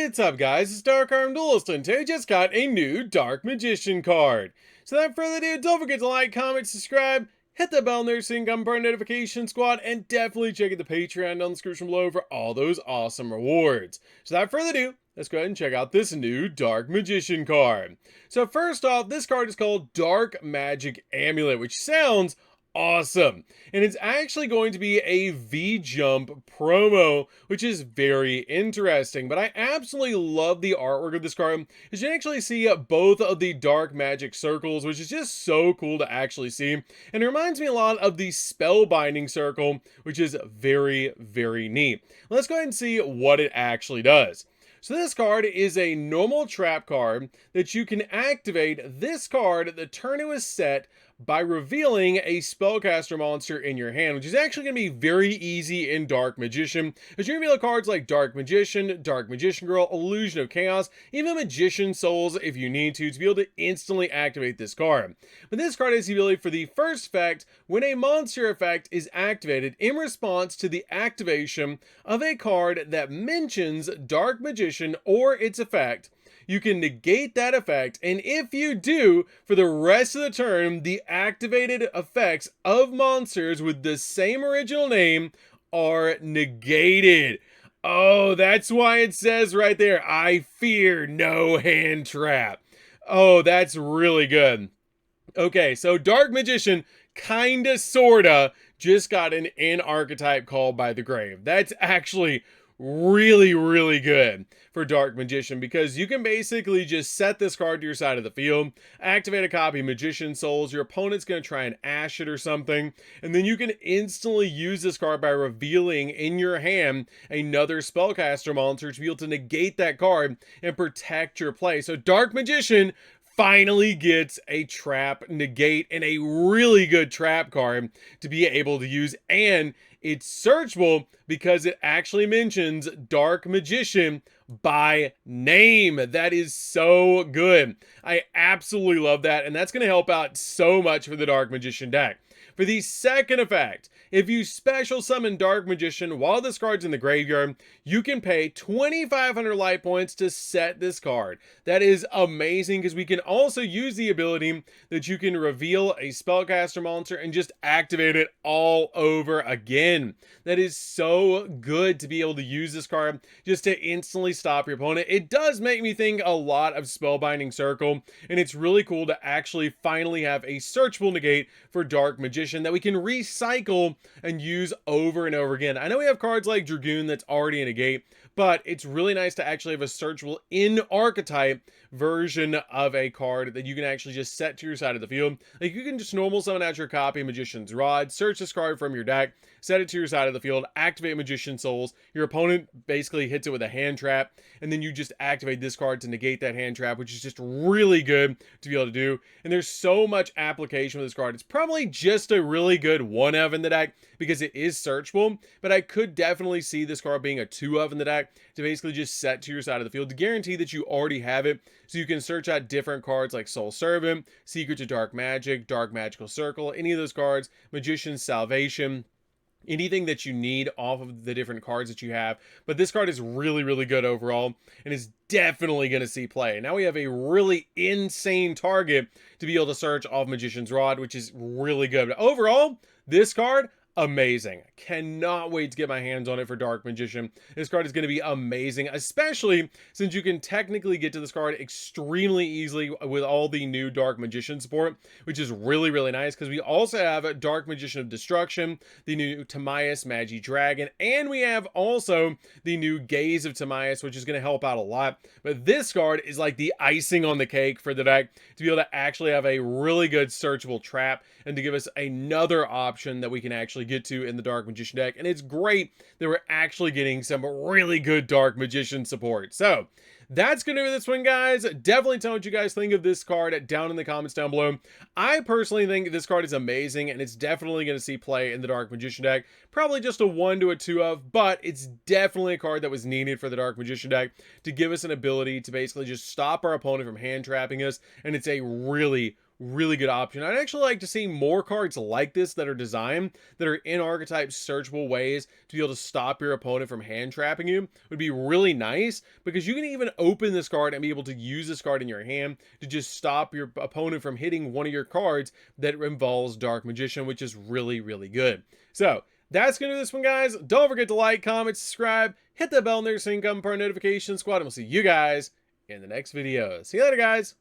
What's up, guys? It's DarkArmedDuelist, and today just got a new Dark Magician card. So without further ado, don't forget to like, comment, subscribe, hit that bell there so you can come part of the notification squad, and definitely check out the Patreon down in the description below for all those awesome rewards. So without further ado, let's go ahead and check out this new Dark Magician card. So first off, this card is called Dark Magic Amulet, which sounds awesome, and it's actually going to be a V-Jump promo, which is very interesting. But I absolutely love the artwork of this card, as you actually see both of the dark magic circles, which is just so cool to actually see, and it reminds me a lot of the spellbinding circle, which is very, very neat. Let's go ahead and see what it actually does. So this card is a normal trap card that you can activate this card at the turn it was set by revealing a spellcaster monster in your hand, which is actually going to be very easy in Dark Magician, as you reveal cards like Dark Magician, Dark Magician Girl, Illusion of Chaos, even Magician Souls if you need to be able to instantly activate this card. But this card has the ability for the first effect when a monster effect is activated in response to the activation of a card that mentions Dark Magician or its effect. You can negate that effect, and if you do, for the rest of the turn, the activated effects of monsters with the same original name are negated. Oh, that's why it says right there, I fear no hand trap. Oh, that's really good. Okay, so Dark Magician kinda sorta just got an in archetype called by the grave. That's actually really good for Dark Magician, because you can basically just set this card to your side of the field, activate a copy of Magician Souls, your opponent's going to try and ash it or something, and then you can instantly use this card by revealing in your hand another spellcaster monster to be able to negate that card and protect your play. So Dark Magician finally gets a trap negate, and a really good trap card to be able to use, and it's searchable because it actually mentions Dark Magician by name. That is so good. I absolutely love that, and that's going to help out so much for the Dark Magician deck. For the second effect, if you special summon Dark Magician while this card's in the graveyard, you can pay 2,500 life points to set this card. That is amazing, because we can also use the ability that you can reveal a spellcaster monster and just activate it all over again. That is so good to be able to use this card just to instantly stop your opponent. It does make me think a lot of Spellbinding Circle, and it's really cool to actually finally have a searchable negate for Dark Magician that we can recycle and use over and over again. I know we have cards like Dragoon that's already in a gate, but it's really nice to actually have a searchable in archetype version of a card that you can actually just set to your side of the field. Like, you can just normal summon out your copy Magician's Rod, search this card from your deck, set it to your side of the field, activate Magician Souls. Your opponent basically hits it with a hand trap, and then you just activate this card to negate that hand trap, which is just really good to be able to do. And there's so much application with this card. It's probably just a really good 1-of in the deck because it is searchable, but I could definitely see this card being a 2-of in the deck to basically just set to your side of the field to guarantee that you already have it, so you can search out different cards like Soul Servant, Secret to Dark Magic, Dark Magical Circle, any of those cards, Magician's Salvation, anything that you need off of the different cards that you have. But this card is really good overall, and is definitely going to see play. Now we have a really insane target to be able to search off Magician's Rod, which is really good. But overall, this card, amazing. Cannot wait to get my hands on it for Dark Magician. This card is going to be amazing, especially since you can technically get to this card extremely easily with all the new Dark Magician support, which is really nice, because we also have Dark Magician of Destruction, the new Timaeus Magi Dragon, and we have also the new Gaze of Timaeus, which is going to help out a lot. But this card is like the icing on the cake for the deck to be able to actually have a really good searchable trap, and to give us another option that we can actually get to in the Dark Magician deck. And it's great that we're actually getting some really good Dark Magician support. So that's gonna do this one, guys. Definitely tell what you guys think of this card down in the comments down below. I personally think this card is amazing, and it's definitely gonna see play in the Dark Magician deck. Probably just a 1 to a 2-of, but it's definitely a card that was needed for the Dark Magician deck to give us an ability to basically just stop our opponent from hand trapping us, and it's a really really good option. I'd actually like to see more cards like this that are designed, that are in archetype searchable ways to be able to stop your opponent from hand trapping you. Would be really nice, because you can even open this card and be able to use this card in your hand to just stop your opponent from hitting one of your cards that involves Dark Magician, which is really, really good. So that's going to do this one, guys. Don't forget to like, comment, subscribe, hit the bell near so you can come for our notification squad, and we'll see you guys in the next video. See you later, guys.